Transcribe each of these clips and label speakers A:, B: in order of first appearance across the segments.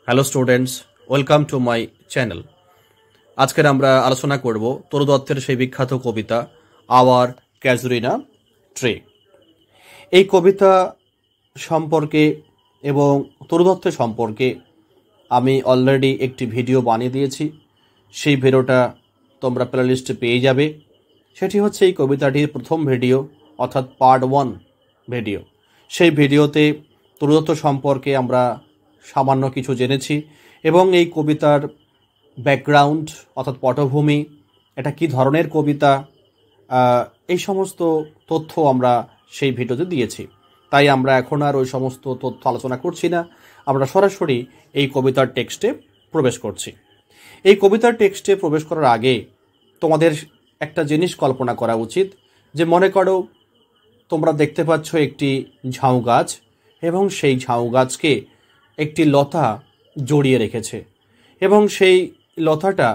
A: Hello students, welcome to my channel. আজকের আমরা আলোচনা করব তরু দত্তের সেই বিখ্যাত কবিতা আওয়ার ক্যাজুরিনা ট্রি। এই কবিতা সম্পর্কে এবং তরু দত্তের সম্পর্কে আমি অলরেডি একটি ভিডিও বানিয়ে দিয়েছি। সেই ভিডিওটা তোমরা প্লেলিস্টে পেয়ে যাবে। সেটি হচ্ছে এই কবিতাটির প্রথম ভিডিও, অর্থাৎ পার্ট 1 ভিডিও। সেই ভিডিওতে তরু দত্ত সম্পর্কে আমরা সামান্য কিছু জেনেছি এবং এই কবিতার ব্যাকগ্রাউন্ড অর্থাৎ পটভূমি, এটা কি ধরনের কবিতা, এই সমস্ত তথ্য আমরা সেই ভিডিওতে দিয়েছি। তাই আমরা এখন আর ওই সমস্ত তথ্য আলোচনা করছি না, আমরা সরাসরি এই কবিতার টেক্সটে প্রবেশ করছি। এই কবিতার টেক্সটে প্রবেশ করার আগে তোমাদের একটা জিনিস কল্পনা করা উচিত, যে মনে করো তোমরা দেখতে পাচ্ছ একটি ঝাউ গাছ এবং সেই ঝাউ গাছকে একটি লতা জড়িয়ে রেখেছে এবং সেই লতাটা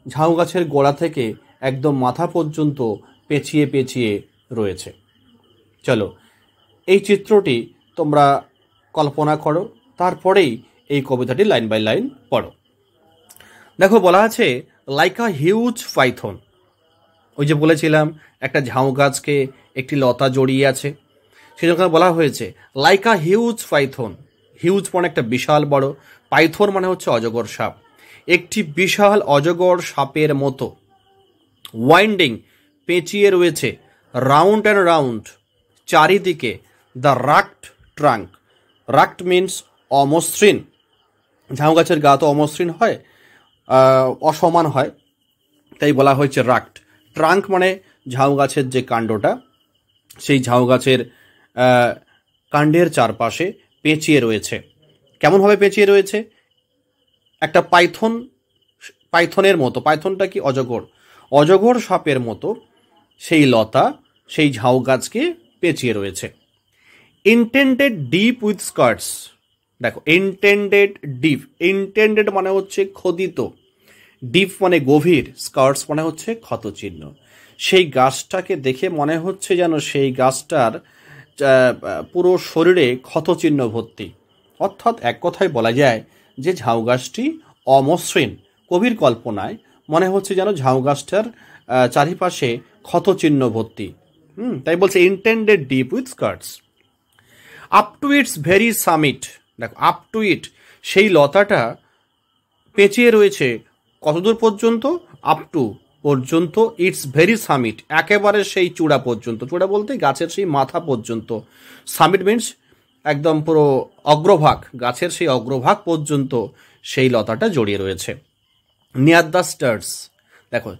A: ঝাউ গাছের গোড়া থেকে একদম মাথা পর্যন্ত পেঁচিয়ে পেঁচিয়ে রয়েছে। চলো এই চিত্রটি তোমরা কল্পনা করো, তারপরেই এই কবিতাটি লাইন বাই লাইন পড়ো। দেখো, বলা আছে লাইক আ হিউজ পাইথন। ওই যে বলেছিলাম একটা ঝাউ গাছকে একটি লতা জড়িয়ে আছে, সেজন্য বলা হয়েছে like a huge Python. Huge মানে একটা বিশাল বড়, পাইথন মানে হচ্ছে অজগর সাপ। একটি বিশাল অজগর সাপের মতো ওয়াইন্ডিং পেঁচিয়ে রয়েছে রাউন্ড অ্যান্ড রাউন্ড চারিদিকে দ্য রাক্ট ট্রাঙ্ক। রাক্ট মিনস অমসৃণ। ঝাউ গাছের গা তো অমসৃণ হয়, অসমান হয়, তাই বলা হয়েছে রাক্ট। ট্রাঙ্ক মানে ঝাউ গাছের যে কাণ্ডটা, সেই ঝাউ গাছের কাণ্ডের চারপাশে পেঁচিয়ে রয়েছে। কেমনভাবে পেঁচিয়ে রয়েছে? একটা পাইথনের মতো। পাইথনটা কি? অজগর। অজগর সাপের মতো সেই লতা সেই ঝাউ গাছকে পেঁচিয়ে রয়েছে। Intended deep with skirts. দেখো, ইন্টেন্ডেড ডিপ, ইন্টেন্ডেড মানে হচ্ছে খোদিত, ডিপ মানে গভীর, স্কার্টস মানে হচ্ছে ক্ষতচিহ্ন। সেই গাছটাকে দেখে মনে হচ্ছে যেন সেই গাছটার পুরো শরীরে ক্ষতচিহ্ন ভর্তি। অর্থাৎ এক কথায় বলা যায় যে ঝাউ গাছটি অমসৃণ। কবির কল্পনায় মনে হচ্ছে যেন ঝাউ গাছটার চারিপাশে ক্ষতচিহ্ন ভর্তি। তাই বলছে intended deep with skirts. Up to its very summit. দেখো, আপ টু ইট, সেই লতাটা পেঁচিয়ে রয়েছে কতদূর পর্যন্ত? আপ টু পর্যন্ত, ইটস ভেরি সামিট, একেবারে সেই চূড়া পর্যন্ত। চূড়া বলতে গাছের সেই মাথা পর্যন্ত। সামিট মিনস একদম পুরো অগ্রভাগ, গাছের সেই অগ্রভাগ পর্যন্ত সেই লতাটা জড়িয়ে রয়েছে। Near the stars. দেখো,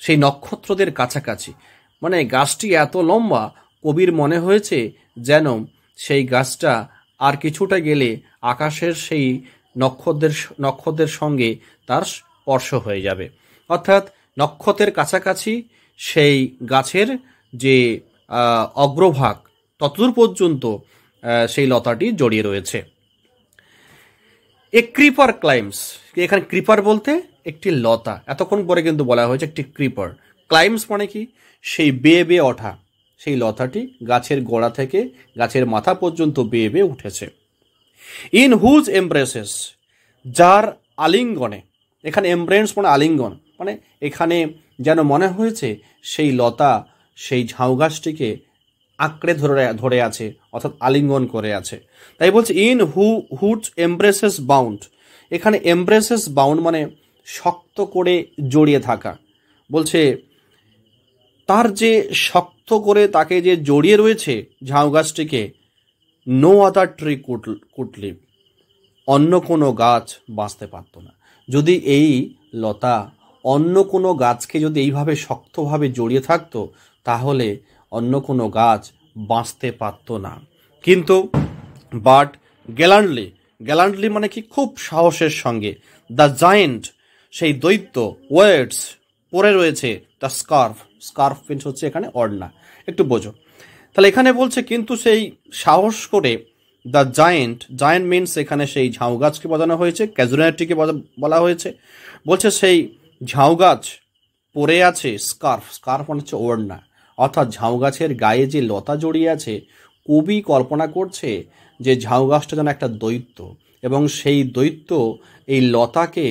A: সেই নক্ষত্রদের কাছাকাছি, মানে গাছটি এত লম্বা, কবির মনে হয়েছে যেন সেই গাছটা আর কিছুটা গেলে আকাশের সেই নক্ষত্রের সঙ্গে তার স্পর্শ হয়ে যাবে। অর্থাৎ নক্ষত্রের কাছাকাছি সেই গাছের যে অগ্রভাগ, ততদূর পর্যন্ত সেই লতাটি জড়িয়ে রয়েছে। A creeper ক্লাইম্স। এখানে ক্রিপার বলতে একটি লতা, এতক্ষণ পরে কিন্তু বলা হয়েছে একটি ক্রিপার। ক্লাইম্স মানে কি? সেই বেয়ে বেয়ে ওঠা। সেই লতাটি গাছের গোড়া থেকে গাছের মাথা পর্যন্ত বেয়ে বেয়ে উঠেছে। ইন হুজ এমব্রেসেস, যার আলিঙ্গনে। এখানে এমব্রেন্স মানে আলিঙ্গন, মানে এখানে যেন মনে হয়েছে সেই লতা সেই ঝাউ গাছটিকে আঁকড়ে ধরে আছে, অর্থাৎ আলিঙ্গন করে আছে। তাই বলছে ইন হুজ এমব্রেসেস বাউন্ড। এখানে এমব্রেসেস বাউন্ড মানে শক্ত করে জড়িয়ে থাকা। বলছে তার যে শক্ত করে তাকে যে জড়িয়ে রয়েছে ঝাউ গাছটিকে, no other tree could live. অন্য কোনো গাছ বাঁচতে পারত না। যদি এই লতা অন্য কোনো গাছকে যদি এইভাবে শক্তভাবে জড়িয়ে থাকতো, তাহলে অন্য কোনো গাছ বাঁচতে পারত না। কিন্তু বাট গ্যালান্টলি, গ্যালান্টলি মানে কি? খুব সাহসের সঙ্গে। দ্য জায়েন্ট, সেই দৈত্য, ওয়ার্ডস পরে রয়েছে দ্য স্কার্ফ। স্কার্ফ মিনস হচ্ছে এখানে ওড়না, একটু বোঝো। তাহলে এখানে বলছে কিন্তু সেই সাহস করে দ্য জায়েন্ট, জায়েন্ট মিনস এখানে সেই ঝাউ গাছকে বোঝানো হয়েছে, ক্যাজুরিনাটিকে বলা হয়েছে। বলছে সেই ঝাউ গাছ পরে আছে স্কার্ফ। স্কার্ফ মানে হচ্ছে ওড়না। অর্থাৎ ঝাউ গাছের গায়ে যে লতা জড়িয়ে আছে, কবি কল্পনা করছে যে ঝাউ গাছটা যেন একটা দৈত্য, এবং সেই দৈত্য এই লতাকে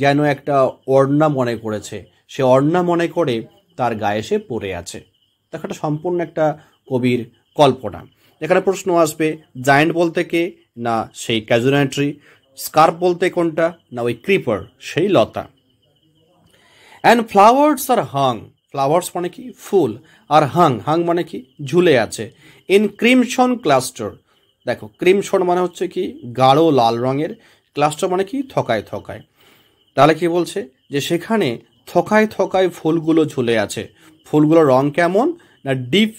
A: যেন একটা ওড়না মনে করেছে, সে ওড়না মনে করে তার গায়ে সে পড়ে আছে। দেখো, এটা সম্পূর্ণ একটা কবির কল্পনা। এখানে প্রশ্ন আসবে, জায়েন্ট বলতে কে? না সেই ক্যাজুরিনা ট্রি। স্কার্প বলতে কোনটা? না ওই ক্রিপার, সেই লতা। And flowers R Hang, flowers মানে কি? ফুল। আর হাং, হাং মানে কি? ঝুলে আছে। ইন ক্রিমসন ক্লাস্টার, দেখো ক্রিমসন মানে হচ্ছে কি? গাঢ় লাল রঙের। ক্লাস্টার মানে কি? থকায় থকায়। তাহলে কি বলছে? যে সেখানে থকায় থকায় ফুলগুলো ঝুলে আছে। ফুলগুলোর রং কেমন? না ডিপ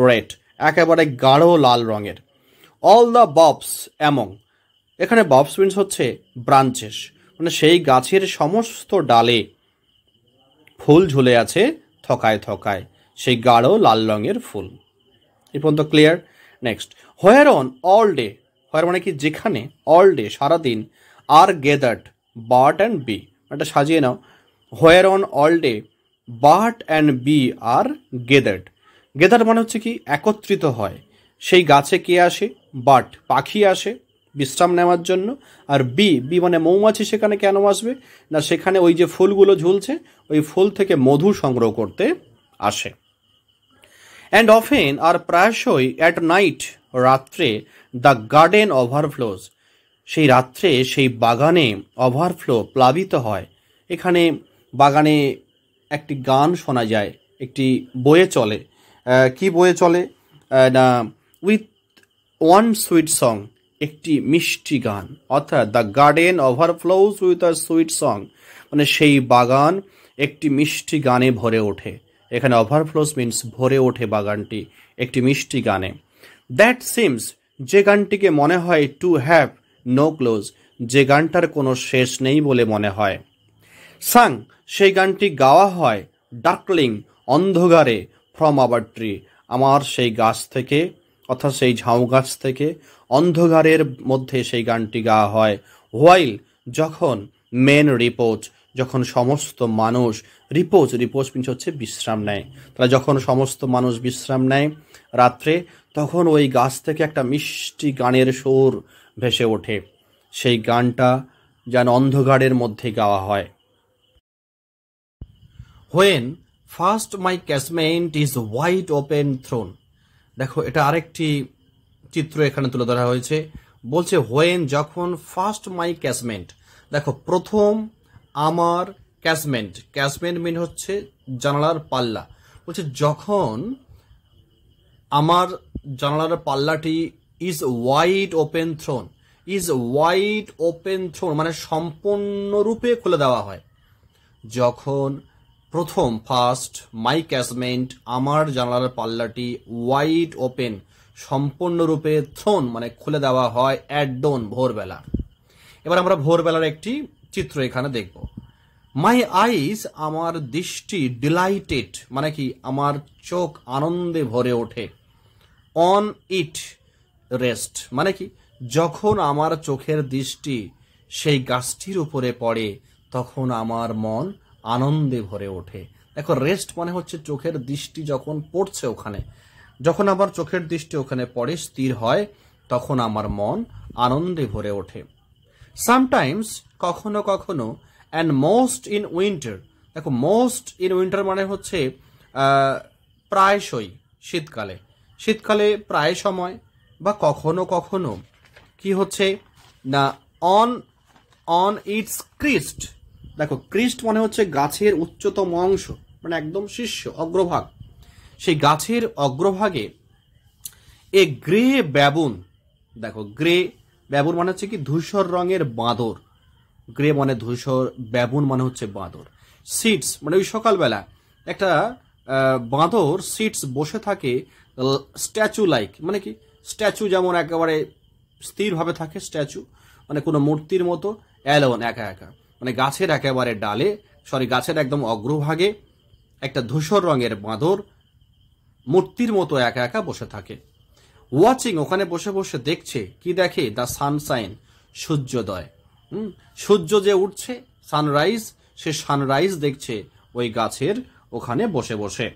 A: রেড, একেবারে গাঢ় লাল রঙের। অল দ্য ববস অ্যামং, এখানে ববস মিন্স হচ্ছে ব্রাঞ্চেস, মানে সেই গাছের সমস্ত ডালে ফুল ঝুলে আছে থকায় থকায়, সেই গাঢ় লাল রঙের ফুল। এই পর্যন্ত clear? Next, where on all day, where মানে কি? যেখানে, অল ডে সারাদিন, are gathered bird and bee, এটা সাজিয়ে নাও। Where on all day bird and bee are gathered. Gathered মানে হচ্ছে কি? একত্রিত হয়। সেই গাছে কে আসে? বার্ড, পাখি আসে বিশ্রাম নেওয়ার জন্য। আর বি, বি মানে মৌমাছি সেখানে কেন আসবে? না সেখানে ওই যে ফুলগুলো ঝুলছে, ওই ফুল থেকে মধু সংগ্রহ করতে আসে। অ্যান্ড অফেন, আর প্রায়শই, অ্যাট নাইট, রাত্রে, দ্য গার্ডেন ওভারফ্লোজ, সেই রাত্রে সেই বাগানে ওভারফ্লো, প্লাবিত হয়। এখানে বাগানে একটি গান শোনা যায়, একটি বয়ে চলে। কি বয়ে চলে? না উইথ ওয়ান সুইট সং, একটি মিষ্টি গান। অর্থাৎ the garden overflows with a sweet song, মানে সেই বাগান একটি মিষ্টি গানে ভরে ওঠে। এখানে ওভারফ্লোজ মিন্স ভরে ওঠে বাগানটি একটি মিষ্টি গানে। দ্যাট সিমস, যে গানটিকে মনে হয়, টু হ্যাভ নো ক্লোজ, যে গানটার কোনো শেষ নেই বলে মনে হয়। সাং, সেই গানটি গাওয়া হয়, ডার্কলিং, অন্ধকারে, ফ্রম আওয়ার ট্রি, আমার সেই গাছ থেকে, অর্থাৎ সেই ঝাউ গাছ থেকে অন্ধকারের মধ্যে সেই গানটি গাওয়া হয়। হোয়াইল, যখন, মেন রিপোজ, যখন সমস্ত মানুষ, রিপোজ, রিপোজ মিন্স হচ্ছে বিশ্রাম নেয়। তাহলে যখন সমস্ত মানুষ বিশ্রাম নেয় রাত্রে, তখন ওই গাছ থেকে একটা মিষ্টি গানের সুর ভেসে ওঠে। সেই গানটা যেন অন্ধকারের মধ্যে গাওয়া হয়। When first my casement is wide open thrown, দেখো এটা আরেকটি চিত্র এখানে তুলে ধরা হয়েছে। বলছে হোয়েন, যখন, ফার্স্ট মাই ক্যাসমেন্ট, দেখো প্রথম আমার ক্যাসমেন্ট, ক্যাসমেন্ট মিন হচ্ছে জানালার পাল্লা। বলছে যখন আমার জানালার পাল্লাটি is wide open thrown, is wide open thrown মানে সম্পূর্ণরূপে খুলে দেওয়া হয়। যখন প্রথম, ফার্স্ট, মাই ক্যাসমেন্ট, আমার জানালার পাল্লাটি, ওয়াইড ওপেন সম্পূর্ণরূপে, থ্রোন মানে খুলে দেওয়া হয়, অ্যাট ডন ভোরবেলা। এবার আমরা ভোরবেলার একটি চিত্র এখানে দেখব। মাই আইজ, আমার দৃষ্টি, ডিলাইটেড মানে কি? আমার চোখ আনন্দে ভরে ওঠে। অন ইট রেস্ট মানে কি? যখন আমার চোখের দৃষ্টি সেই গাছটির উপরে পড়ে, তখন আমার মন আনন্দে ভরে ওঠে। দেখো রেস্ট মানে হচ্ছে চোখের দৃষ্টি যখন পড়ছে ওখানে, যখন আমার চোখের দৃষ্টি ওখানে পড়ে, স্থির হয়, তখন আমার মন আনন্দে ভরে ওঠে। সামটাইমস, কখনো কখনো, অ্যান্ড মোস্ট ইন উইন্টার, দেখো মোস্ট ইন উইন্টার মানে হচ্ছে প্রায়শই শীতকালে, শীতকালে প্রায় সময় বা কখনো কখনো, কি হচ্ছে না অন অন ইটস ক্রিস্ট, দেখো ক্রিস্ট মানে হচ্ছে গাছের উচ্চতম অংশ, মানে একদম শীর্ষ অগ্রভাগ, সেই গাছের অগ্রভাগে এ গ্রে ব্যাবুন, দেখো গ্রে ব্যাবুন মানে হচ্ছে কি ধূসর রঙের বাঁদর, গ্রে মানে ধূসর, ব্যাবুন মানে হচ্ছে বাঁদর। সিটস মানে ওই সকালবেলা একটা বাঁদর সিটস বসে থাকে, স্ট্যাচু লাইক মানে কি স্ট্যাচু যেমন একেবারে স্থিরভাবে থাকে, স্ট্যাচু মানে কোনো মূর্তির মতো, অ্যালোন একা একা, মানে গাছের একেবারে ডালে, গাছের একদম অগ্রভাগে একটা ধূসর রঙের বাঁদর মূর্তির মতো একা একা বসে থাকে। ওয়াচিং ওখানে বসে বসে দেখছে, কি দেখে? দ্য সানশাইন, সূর্যোদয়, সূর্য যে উঠছে, সানরাইজ, সে সানরাইজ দেখছে ওই গাছের ওখানে বসে বসে,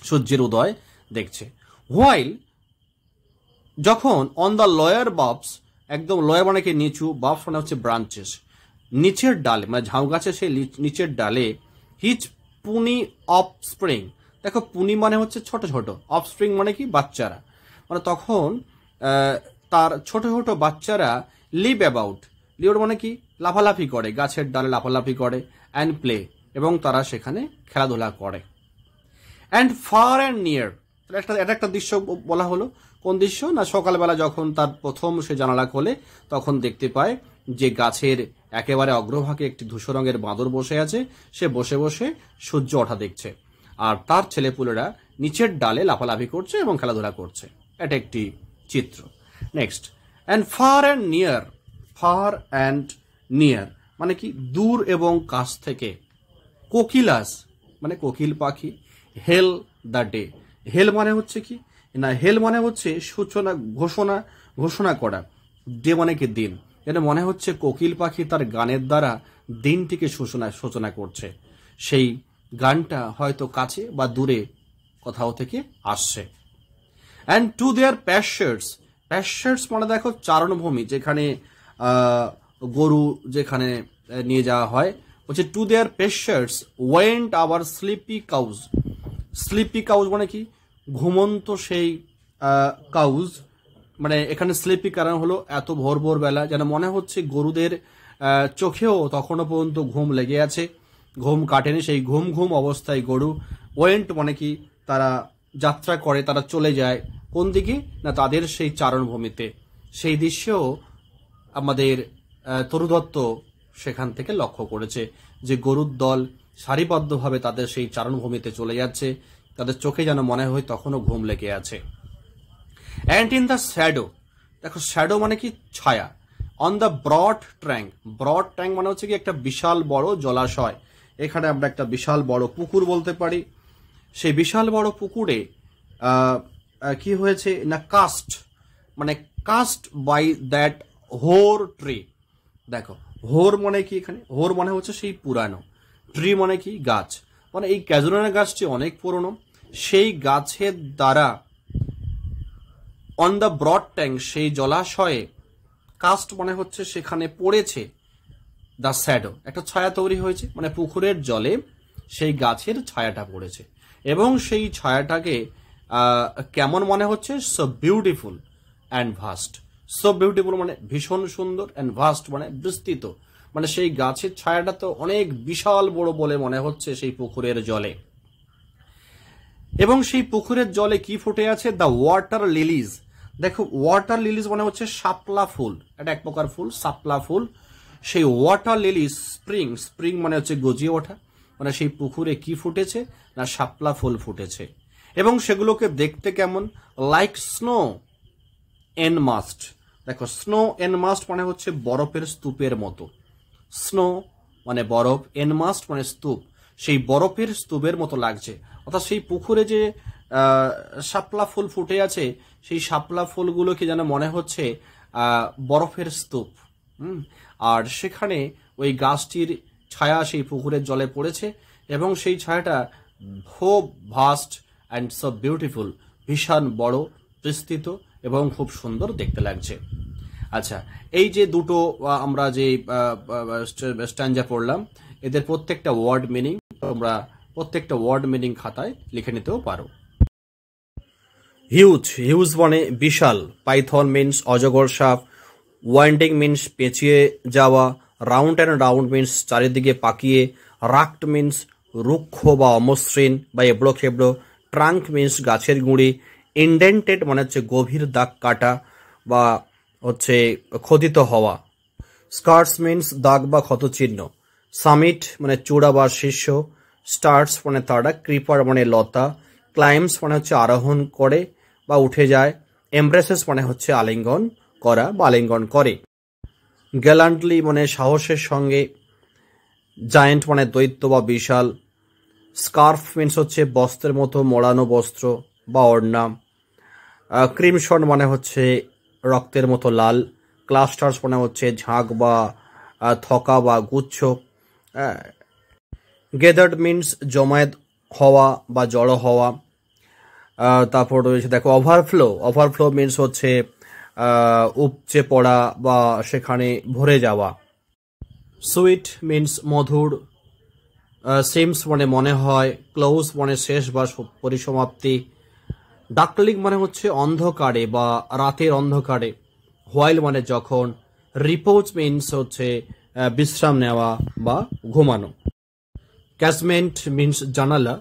A: সূর্যের উদয় দেখছে। হোয়াইল, যখন, অন দ্য লয়ার ববস, একদম লয় মানে কি নিচু, বাফস মানে হচ্ছে ব্রাঞ্চেস, নিচের ডালে মানে ঝাউ গাছের সেই নিচের ডালে হিজ পুনি অফ স্প্রিং। দেখো পুনি মানে হচ্ছে ছোট ছোট, অফ স্প্রিং মানে কি বাচ্চারা, মানে তখন তার ছোট ছোট বাচ্চারা লিভ অ্যাবাউট, লিভ মানে কি লাফালাফি করে, গাছের ডালে লাফালাফি করে, অ্যান্ড প্লে এবং তারা সেখানে খেলাধুলা করে। অ্যান্ড ফার অ্যান্ড নিয়ার, এটা একটা দৃশ্য বলা হলো। কোন দৃশ্য? না সকালবেলা যখন তার প্রথম সে জানালা খোলে তখন দেখতে পায় যে গাছের একেবারে অগ্রভাগে একটি ধূসর রঙের বাঁদর বসে আছে, সে বসে বসে সূর্য ওঠা দেখছে, আর তার ছেলেপুলেরা নিচের ডালে লাফালাফি করছে এবং খেলাধুলা করছে। এটা একটি চিত্র। Next, and far and near, fur and near মানে কি দূর এবং কাছ থেকে। কোকিলাস মানে কোকিল পাখি, হেল দ্য ডে, হেল মানে হচ্ছে কি না, হেল মানে হচ্ছে সূচনা, ঘোষণা, ঘোষণা করা, ডে মানে কি দিন, এটা মনে হচ্ছে কোকিল পাখি তার গানের দ্বারা দিনটিকে সূচনা করছে। সেই গানটা হয়তো কাছে বা দূরে কোথাও থেকে আসছে। অ্যান্ড টু দেয়ার প্যাশ্চার্স, প্যাশ্চার্স মানে দেখো চারণভূমি, যেখানে গরু যেখানে নিয়ে যাওয়া হয়, হচ্ছে to their pastures went our sleepy cows. Sleepy cows মানে কি ঘুমন্ত সেই কাউজ, মানে এখানে স্লিপি কারণ হলো এত ভোর ভোর বেলা যেন মনে হচ্ছে গরুদের চোখেও তখনও পর্যন্ত ঘুম লেগে আছে, ঘুম কাটেনি, সেই ঘুম ঘুম অবস্থায় গরু। ওয়েন্ট মানে কি তারা যাত্রা করে, তারা চলে যায় কোন দিকে না তাদের সেই চারণভূমিতে। সেই দৃশ্যও আমাদের তরু দত্ত সেখান থেকে লক্ষ্য করেছে যে গরুর দল সারিবদ্ধভাবে তাদের সেই চারণভূমিতে চলে যাচ্ছে, তাদের চোখে যেন মনে হয় তখনও ঘুম লেগে আছে। অ্যান্ড ইন দ্য শ্যাডো, দেখো শ্যাডো মানে কি ছায়া। On the broad trunk, broad trunk মানে হচ্ছে কি একটা বিশাল বড় জলাশয়, এখানে আমরা একটা বিশাল বড় পুকুর বলতে পারি। সেই বিশাল বড় পুকুরে কি হয়েছে না কাস্ট, মানে কাস্ট বাই দ্যাট হোর ট্রি। দেখো হোর মানে কি, এখানে হোর মানে হচ্ছে সেই পুরানো, ট্রি মানে কি গাছ, মানে এই ক্যাজুরিনা গাছটি অনেক পুরনো, সেই গাছের দ্বারা অন দ্য ব্রড ট্যাঙ্ক সেই জলাশয়ে, কাস্ট মানে হচ্ছে সেখানে পড়েছে, দ্য শ্যাডো একটা ছায়া তৈরি হয়েছে, মানে পুকুরের জলে সেই গাছের ছায়াটা পড়েছে এবং সেই ছায়াটাকে কেমন মনে হচ্ছে, so beautiful and vast. So beautiful মানে ভীষণ সুন্দর, অ্যান্ড ভাস্ট মানে বিস্তৃত, মানে সেই গাছের ছায়াটা তো অনেক বিশাল বড় বলে মনে হচ্ছে সেই পুকুরের জলে। এবং সেই পুকুরের জলে কি ফুটে আছে, দ্য ওয়াটার লিলিজ। দেখো ওয়াটার লিলিজ মানে হচ্ছে শাপলা ফুল, এটা এক প্রকার ফুল, শাপলা ফুল। সেই ওয়াটার লিলিজ স্প্রিং, স্প্রিং মানে হচ্ছে গজিয়ে ওঠা, মানে সেই পুকুরে কি ফুটেছে না শাপলা ফুল ফুটেছে। এবং সেগুলোকে দেখতে কেমন, লাইক স্নো এনমাস্ট। দেখো স্নো এনমাস্ট মানে হচ্ছে বরফের স্তূপের মতো, স্নো মানে বরফ, এনমাস্ট মানে স্তূপ, সেই বরফের স্তূপের মতো লাগছে। অর্থাৎ সেই পুকুরে যে শাপলা ফুল ফুটে আছে, সেই শাপলা ফুলগুলোকে যেন মনে হচ্ছে বরফের স্তূপ। আর সেখানে ওই গাছটির ছায়া সেই পুকুরের জলে পড়েছে এবং সেই ছায়াটা খুব ভাস্ট অ্যান্ড সো বিউটিফুল, ভীষণ বড়, বিস্তৃত এবং খুব সুন্দর দেখতে লাগছে। আচ্ছা, এই যে দুটো আমরা যে স্ট্যাঞ্জা পড়লাম, এদের প্রত্যেকটা ওয়ার্ড মিনিং তোমরা প্রত্যেকটা ওয়ার্ড মিনিং খাতায় লিখে নিতেও পারো। হিউজ, হিউজ মানে বিশাল, পাইথন মিন্স অজগর সাপ, ওয়াইন্ডিং মিন্স পেঁচিয়ে যাওয়া, রাউন্ড অ্যান্ড রাউন্ড মিন্স চারিদিকে পাকিয়ে, রাক্ট মিন্স রুক্ষ বা অমসৃণ বা এবড়ো খেবড়ো, ট্রাঙ্ক মিন্স গাছের গুঁড়ি, ইন্ডেন্টেড মানে হচ্ছে গভীর দাগ কাটা বা হচ্ছে খোদিত হওয়া, স্কার্টস মিন্স দাগ বা ক্ষতচিহ্ন, সামিট মানে চূড়া বা শীর্ষ, স্টার্টস মানে তারা, ক্রিপার মানে লতা, ক্লাইম্স মানে হচ্ছে আরোহণ করে বা উঠে যায়, এমব্রেসেস মানে হচ্ছে আলিঙ্গন করা বা আলিঙ্গন করে, গ্যালান্টলি মানে সাহসের সঙ্গে, জায়েন্ট মানে দৈত্য বা বিশাল, স্কার্ফ মিন্স হচ্ছে বস্ত্রের মতো মোড়ানো বস্ত্র বা ওড়না, ক্রিমসন মানে হচ্ছে রক্তের মতো লাল, ক্লাস্টার্স মানে হচ্ছে ঝাঁক বা থকা বা গুচ্ছ, গেদার্ড মিন্স জমায়েত হওয়া বা জড়ো হওয়া। তারপর রয়েছে দেখো ওভারফ্লো, ওভারফ্লো মিন্স হচ্ছে উপচে পড়া বা সেখানে ভরে যাওয়া। সুইট মিন্স মধুর, সিমস মানে মনে হয়, ক্লোজ মানে শেষ বা পরিসমাপ্তি, ডার্কলিং মানে হচ্ছে অন্ধকারে বা রাতের অন্ধকারে, হোয়াইল মানে যখন, রিপোজ মিন্স হচ্ছে বিশ্রাম নেওয়া বা ঘুমানো, ক্যাসমেন্ট মিন্স জানালা,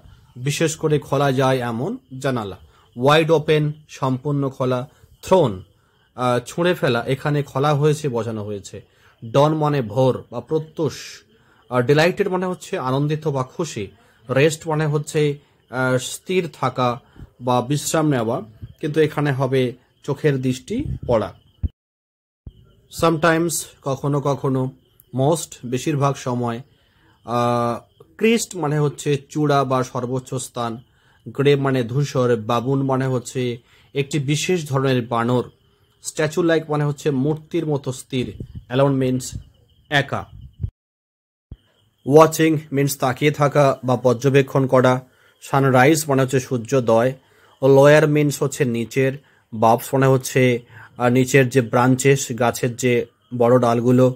A: বিশেষ করে খোলা যায় এমন জানালা, ওয়াইড ওপেন সম্পূর্ণ খোলা, থ্রোন ছুঁড়ে ফেলা, এখানে খোলা হয়েছে বোঝানো হয়েছে, ডন মানে ভোর বা প্রত্যুষ, ডিলাইটেড মানে হচ্ছে আনন্দিত বা খুশি, রেস্ট মানে হচ্ছে স্থির থাকা বা বিশ্রাম নেওয়া, কিন্তু এখানে হবে চোখের দৃষ্টি পড়া। সামটাইমস কখনো কখনো, মোস্ট বেশিরভাগ সময়, ক্রিস্ট মানে হচ্ছে চূড়া বা সর্বোচ্চ স্থান, গ্রে মানে ধূসর, বাবুন মানে হচ্ছে একটি বিশেষ ধরনের বানর, স্ট্যাচু লাইক মানে হচ্ছে মূর্তির মতো স্থির, অ্যালোন মিন্স একা, ওয়াচিং মিন্স তাকিয়ে থাকা বা পর্যবেক্ষণ করা, সানরাইজ মানে হচ্ছে সূর্যোদয়, ও লয়ার মিন্স হচ্ছে নিচের, বাবস মানে হচ্ছে নিচের যে ব্রাঞ্চেস গাছের যে বড় ডালগুলো,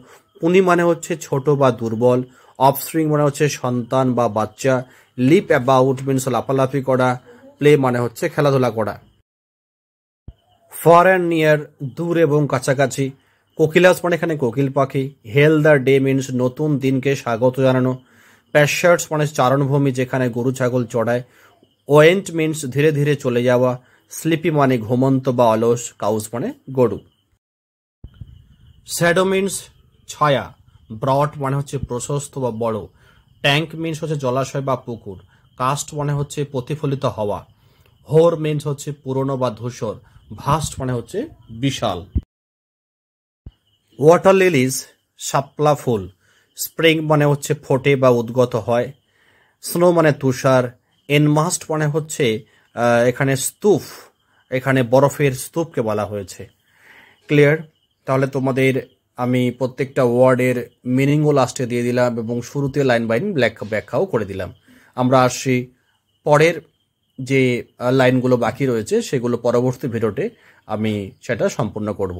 A: পুনি মানে হচ্ছে ছোট বা দুর্বল, অফস্প্রিং মানে হচ্ছে সন্তান বা বাচ্চা, লিপ অ্যাবাউট মিন্স লাফালাফি করা, প্লে মানে হচ্ছে খেলাধুলা করা। ফার অ্যান্ড নিয়ার দূর এবং কাছাকাছি, কোকিলাস মানে এখানে কোকিল পাখি, হেল দ্য ডে মিন্স নতুন দিনকে স্বাগত জানানো, প্যাশার্টস মানে চারণভূমি যেখানে গরু ছাগল চড়ায়, ওয়েন্ট মিন্স ধীরে ধীরে চলে যাওয়া, স্লিপি মানে ঘুমন্ত বা অলস, কাউস মানে গরু। শ্যাডো মিন্স ছায়া, ব্রড মানে হচ্ছে প্রশস্ত বা বড়, ট্যাঙ্ক মিন্স হচ্ছে জলাশয় বা পুকুর, কাস্ট মানে হচ্ছে প্রতিফলিত হওয়া, হোর মিন্স হচ্ছে পুরনো বা ধূসর, ভাস্ট মানে হচ্ছে বিশাল। ওয়াটার লিলিজ শাপলা ফুল, স্প্রিং মানে হচ্ছে ফোটে বা উদ্গত হয়, স্নো মানে তুষার, এনমাস্ট মানে হচ্ছে এখানে স্তূপ, এখানে বরফের স্তূপকে বলা হয়েছে। ক্লিয়ার? তাহলে তোমাদের আমি প্রত্যেকটা ওয়ার্ডের মিনিংও লাস্টে দিয়ে দিলাম এবং শুরুতে লাইন বাই লাইন ব্যাখ্যাও করে দিলাম। আমরা আসছি পরের যে লাইনগুলো বাকি রয়েছে সেগুলো পরবর্তী ভিডিওতে আমি সেটা সম্পূর্ণ করব।